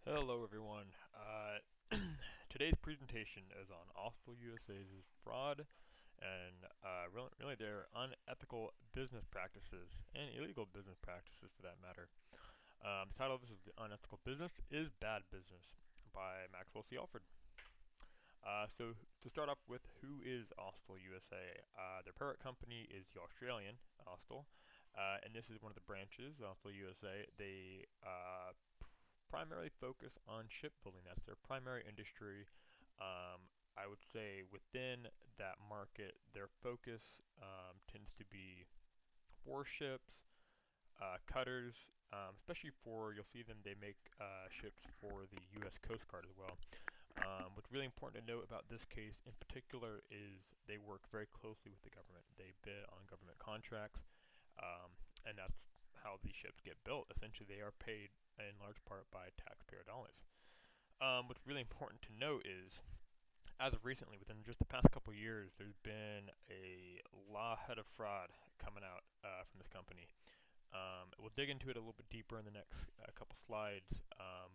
Hello everyone. Today's presentation is on Austell USA's fraud and really their unethical business practices and illegal business practices for that matter. The title of this is "The Unethical Business is Bad Business" by Maxwell Alford. So to start off with, who is Austell USA? Their parent company is the Australian Austell, and this is one of the branches, Austell USA. They primarily focus on shipbuilding. That's their primary industry. I would say within that market, their focus tends to be warships, cutters, especially for, you'll see them, they make ships for the U.S. Coast Guard as well. What's really important to note about this case in particular is they work very closely with the government. They bid on government contracts, and that's how these ships get built. Essentially, they are paid in large part by taxpayer dollars. What's really important to note is, as of recently, within just the past couple years, there's been a lot of fraud coming out from this company. We'll dig into it a little bit deeper in the next couple slides,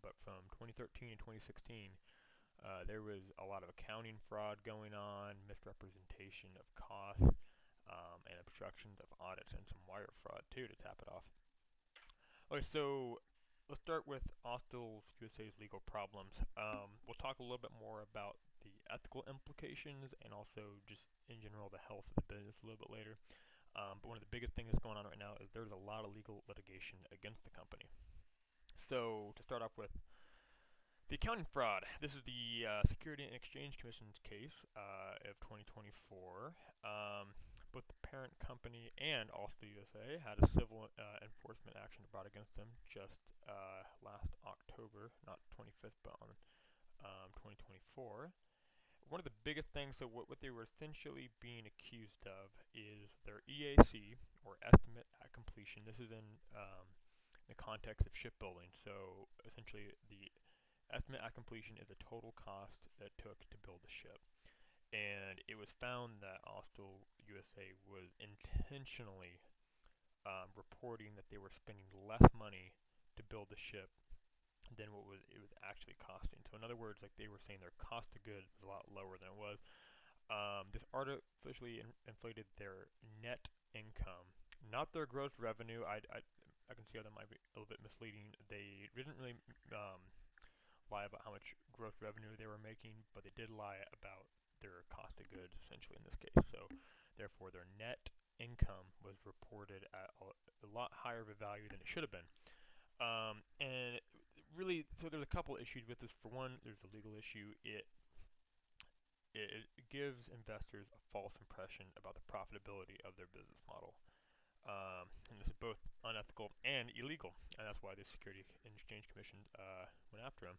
but from 2013 and 2016, there was a lot of accounting fraud going on, misrepresentation of costs, and obstructions of audits, and some wire fraud too to tap it off. Okay, so let's start with Austell USA's legal problems. We'll talk a little bit more about the ethical implications and also just in general the health of the business a little bit later. But one of the biggest things that's going on right now is there's a lot of legal litigation against the company. So to start off with, the accounting fraud. This is the Security and Exchange Commission's case of 2024. Both the parent company and Austell USA had a civil enforcement action brought against them just last October, not 25th, but on 2024. One of the biggest things, so what they were essentially being accused of is their EAC, or estimate at completion. This is in the context of shipbuilding. So essentially, the estimate at completion is the total cost that it took to build the ship. And it was found that Austell USA was intentionally reporting that they were spending less money to build the ship than what it was actually costing. So in other words, like, they were saying their cost of goods was a lot lower than it was. This artificially inflated their net income, not their gross revenue. I can see how that might be a little bit misleading. They didn't really lie about how much gross revenue they were making, but they did lie about their cost of goods, essentially, in this case. So therefore, their net income was reported at a lot higher of a value than it should have been. And really, so there's a couple issues with this. For one, there's the legal issue. It gives investors a false impression about the profitability of their business model. And this is both unethical and illegal, and that's why the Security and Exchange Commission went after him.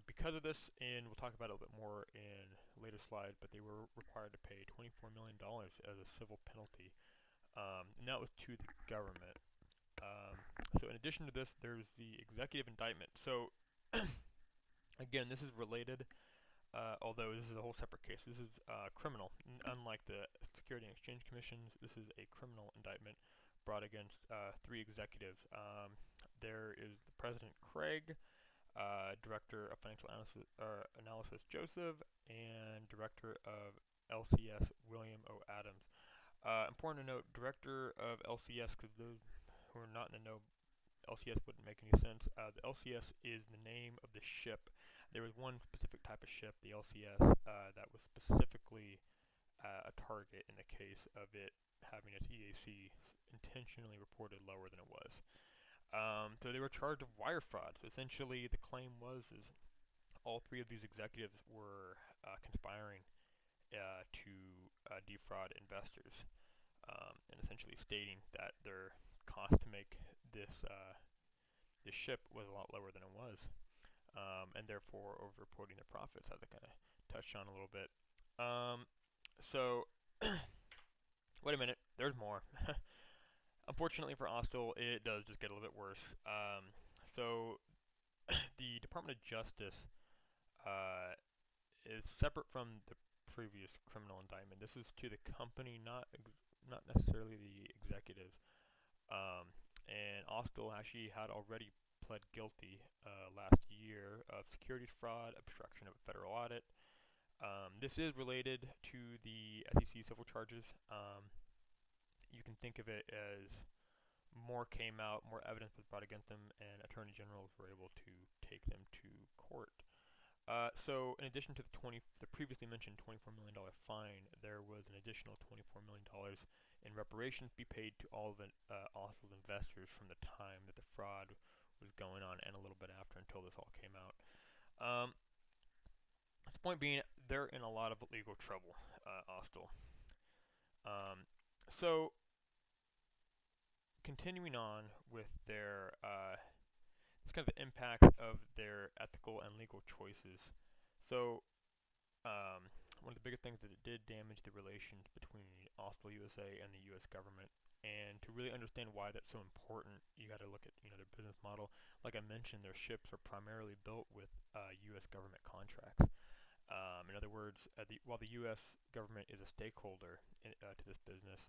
Because of this, and we'll talk about it a little bit more in later slides, but they were required to pay $24 million as a civil penalty, and that was to the government. So in addition to this, there's the executive indictment. So again, this is related, although this is a whole separate case. This is criminal. Unlike the Security and Exchange Commissions, this is a criminal indictment brought against three executives. There is the President Craig, Director of Financial Analysis Joseph, and Director of LCS William O. Adams. Important to note, Director of LCS, because those who are not in the know, LCS wouldn't make any sense. The LCS is the name of the ship. There was one specific type of ship, the LCS, that was specifically a target in the case of it having its EAC intentionally reported lower than it was. So they were charged of wire fraud. So essentially, the claim was is all three of these executives were conspiring to defraud investors, and essentially stating that their cost to make this ship was a lot lower than it was, and therefore over-reporting their profits, as I kind of touched on a little bit. So, wait a minute, there's more. Unfortunately for Austell, it does just get a little bit worse. So the Department of Justice is separate from the previous criminal indictment. This is to the company, not necessarily the executives. And Austell actually had already pled guilty last year of securities fraud, obstruction of a federal audit. This is related to the SEC civil charges. You can think of it as more came out, more evidence was brought against them, and attorney generals were able to take them to court. So in addition to the previously mentioned $24 million fine, there was an additional $24 million in reparations to be paid to all of Oslo's investors from the time that the fraud was going on and a little bit after until this all came out. The point being, they're in a lot of legal trouble, Oslo. So continuing on with their it's kind of the impact of their ethical and legal choices. So, one of the biggest things that it did damage the relations between Oslo USA and the U.S. government. And to really understand why that's so important, you got to look at their business model. Like I mentioned, their ships are primarily built with U.S. government contracts. In other words, while the U.S. government is a stakeholder to this business,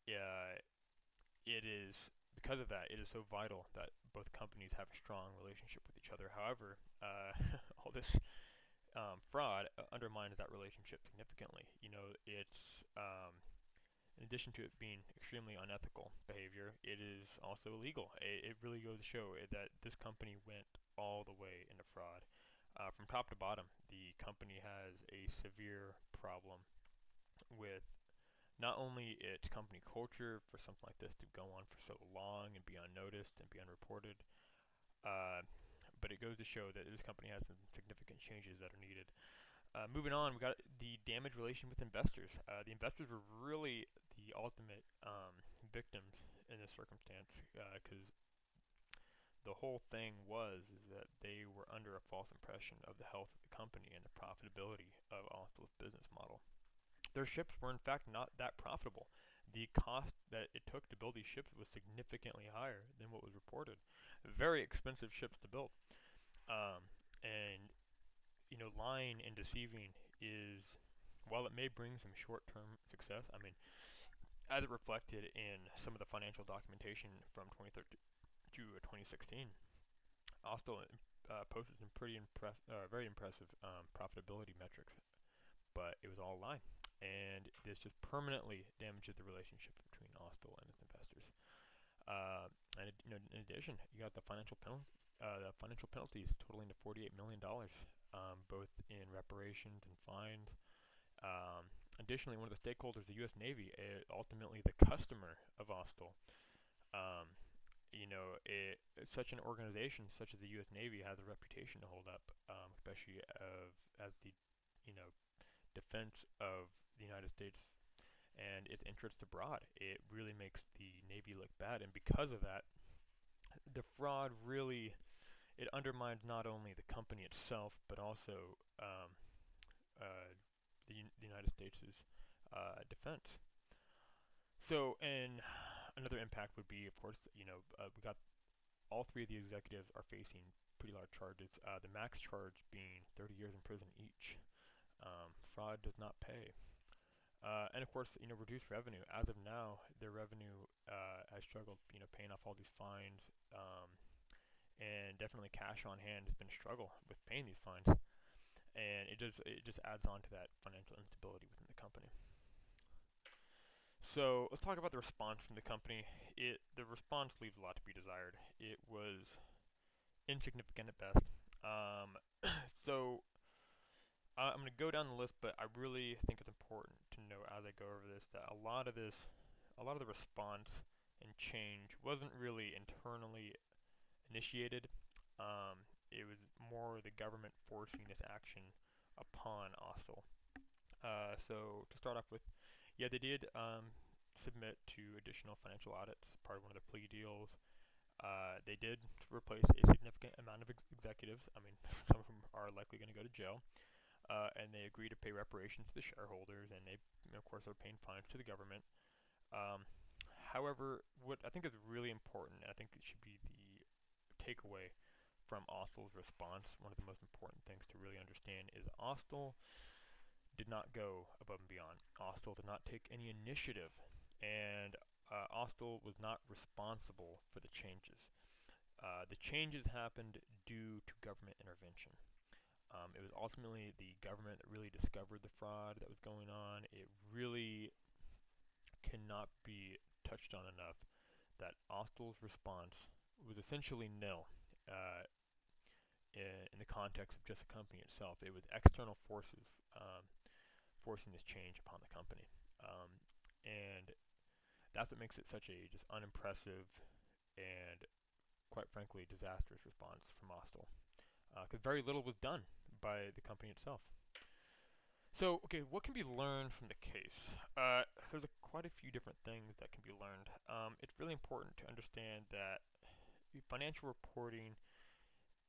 it is because of that, it is so vital that both companies have a strong relationship with each other. However, all this fraud undermines that relationship significantly. It's in addition to it being extremely unethical behavior, it is also illegal. It really goes to show that this company went all the way into fraud. From top to bottom, the company has a severe problem with not only its company culture for something like this to go on for so long and be unnoticed and be unreported, but it goes to show that this company has some significant changes that are needed. Moving on, we got the damaged relation with investors. The investors were really the ultimate victims in this circumstance, because the whole thing is that they were under a false impression of the health of the company and the profitability of Oslo's business model. Their ships were in fact not that profitable. The cost that it took to build these ships was significantly higher than what was reported. Very expensive ships to build. And lying and deceiving is, while it may bring some short-term success, as it reflected in some of the financial documentation from 2013 to 2016, Oslo posted some very impressive profitability metrics, but it was all a lie. And this just permanently damages the relationship between Oslo and its investors. And in addition, you got the financial penalties totaling to $48 million, both in reparations and fines. Additionally, one of the stakeholders, the U.S. Navy, ultimately the customer of Oslo. Such an organization such as the U.S. Navy has a reputation to hold up, especially as the defense of the United States and its interests abroad. It really makes the Navy look bad, and because of that, the fraud really undermines not only the company itself, but also the United States' defense. So, and another impact would be, of course, we got all three of the executives are facing pretty large charges. The max charge being 30 years in prison each. Fraud does not pay. And of course, reduced revenue. As of now, their revenue has struggled, paying off all these fines, and definitely cash on hand has been a struggle with paying these fines. And it just adds on to that financial instability within the company. So let's talk about the response from the company. The response leaves a lot to be desired. It was insignificant at best. So I'm going to go down the list, but I really think it's important to note as I go over this that a lot of the response and change wasn't really internally initiated. It was more the government forcing this action upon Oslo. So to start off with, they did submit to additional financial audits, part of one of the plea deals. They did replace a significant amount of executives. Some of them are likely going to go to jail. And they agreed to pay reparations to the shareholders, and they, of course, are paying fines to the government. However, what I think is really important, and I think it should be the takeaway from Oslo's response, one of the most important things to really understand is Oslo did not go above and beyond. Oslo did not take any initiative, and Oslo was not responsible for the changes. The changes happened due to government intervention. It was ultimately the government that really discovered the fraud that was going on. It really cannot be touched on enough that Austell's response was essentially nil in the context of just the company itself. It was external forces forcing this change upon the company. And that's what makes it such a just unimpressive and, quite frankly, disastrous response from Austell. Because very little was done by the company itself. So, okay, what can be learned from the case? There's quite a few different things that can be learned. It's really important to understand that financial reporting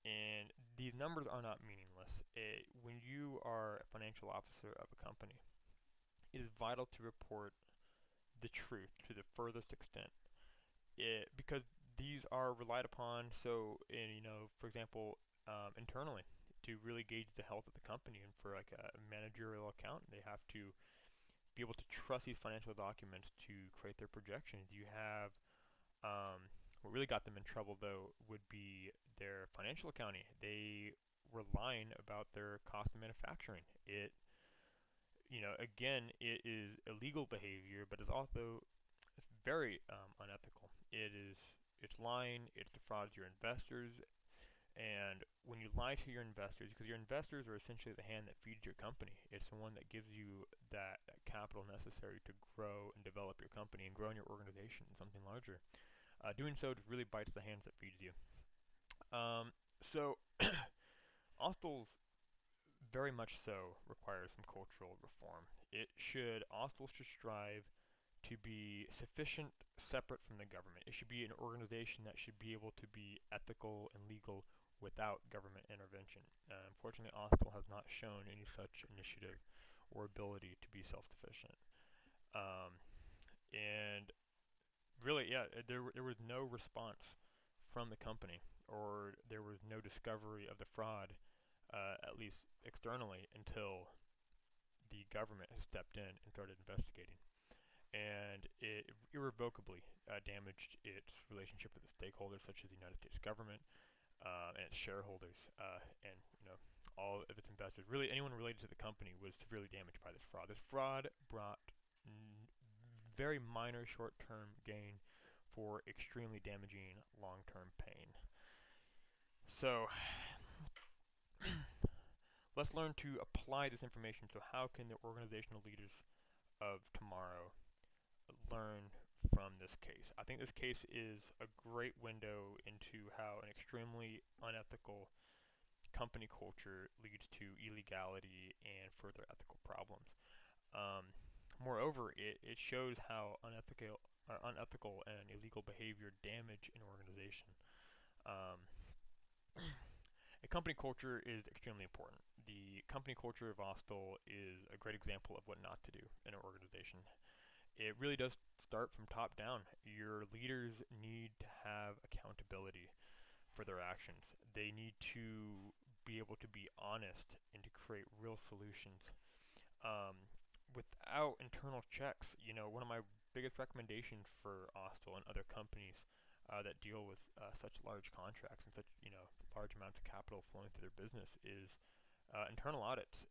and these numbers are not meaningless. When you are a financial officer of a company, it is vital to report the truth to the furthest extent, because these are relied upon. So, for example, internally, to really gauge the health of the company, and for like a managerial accountant, they have to be able to trust these financial documents to create their projections. You have what really got them in trouble though would be their financial accounting. They were lying about their cost of manufacturing. Again, it is illegal behavior, but it's very unethical. It's lying. It defrauds your investors. And when you lie to your investors, because your investors are essentially the hand that feeds your company, it's the one that gives you that capital necessary to grow and develop your company and grow in your organization into something larger. Doing so just really bites the hands that feeds you. So, Austell's very much so requires some cultural reform. Austell should strive to be sufficient separate from the government. It should be an organization that should be able to be ethical and legal without government intervention. Unfortunately, Austell has not shown any such initiative or ability to be self-sufficient. And really, yeah, there was no response from the company, or there was no discovery of the fraud, at least externally, until the government has stepped in and started investigating. And it irrevocably damaged its relationship with the stakeholders, such as the United States government and its shareholders, and all of its investors. Really, anyone related to the company was severely damaged by this fraud. This fraud brought very minor short-term gain for extremely damaging long-term pain. So let's learn to apply this information. So how can the organizational leaders of tomorrow learn from this case? I think this case is a great window into how an extremely unethical company culture leads to illegality and further ethical problems. Moreover, it shows how unethical and illegal behavior damage an organization. A company culture is extremely important. The company culture of Austell is a great example of what not to do in an organization. It really does start from top down. Your leaders need to have accountability for their actions. They need to be able to be honest and to create real solutions. Without internal checks, one of my biggest recommendations for Austell and other companies that deal with such large contracts and such large amounts of capital flowing through their business is internal audits.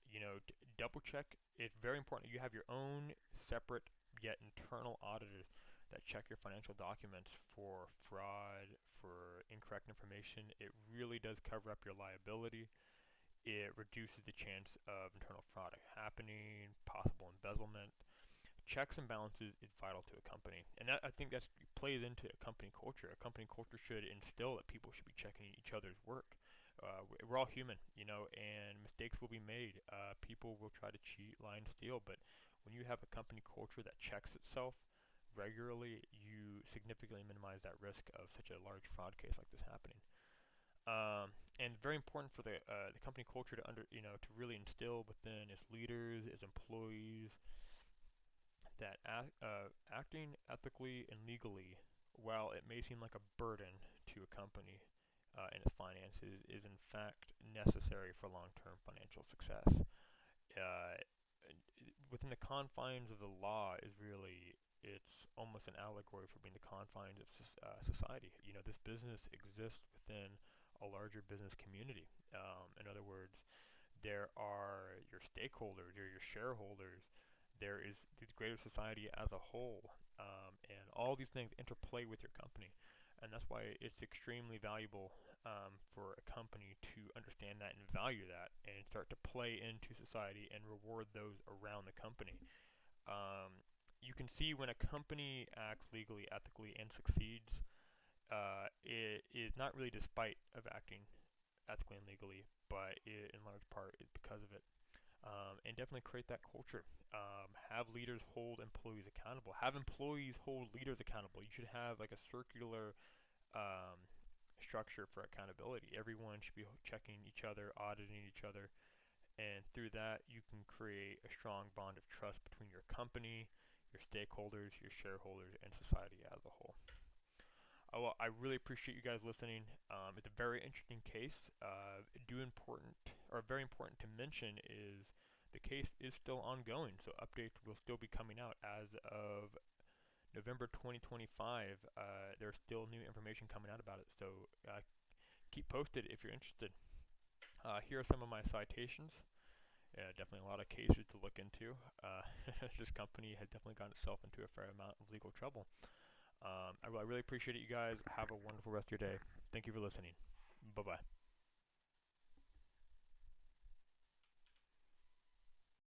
Double check. It's very important you have your own separate yet internal auditors that check your financial documents for fraud, for incorrect information. It really does cover up your liability. It reduces the chance of internal fraud happening, possible embezzlement. Checks and balances is vital to a company, and I think that plays into a company culture. A company culture should instill that people should be checking each other's work. We're all human, and mistakes will be made. People will try to cheat, lie, and steal, but when you have a company culture that checks itself regularly, you significantly minimize that risk of such a large fraud case like this happening. And very important for the company culture to really instill within its leaders, its employees, that acting ethically and legally, while it may seem like a burden to a company and its finances, is in fact necessary for long-term financial success. Within the confines of the law is it's almost an allegory for being the confines of society. You know, this business exists within a larger business community. In other words, there are your stakeholders, or your shareholders. There is the greater society as a whole, and all these things interplay with your company, and that's why it's extremely valuable for a company to understand that and value that, and start to play into society and reward those around the company. You can see when a company acts legally, ethically, and succeeds, it is not really despite of acting ethically and legally, but in large part is because of it. And definitely create that culture. Have leaders hold employees accountable. Have employees hold leaders accountable. You should have like a circular um, structure for accountability. Everyone should be checking each other, auditing each other, and through that you can create a strong bond of trust between your company, your stakeholders, your shareholders, and society as a whole. Well, I really appreciate you guys listening. It's a very interesting case. Very important to mention is the case is still ongoing, so updates will still be coming out as of November 2025. There's still new information coming out about it, so keep posted if you're interested. Here are some of my citations. Definitely a lot of cases to look into. This company has definitely gotten itself into a fair amount of legal trouble. I really appreciate it, you guys. Have a wonderful rest of your day. Thank you for listening. Bye-bye.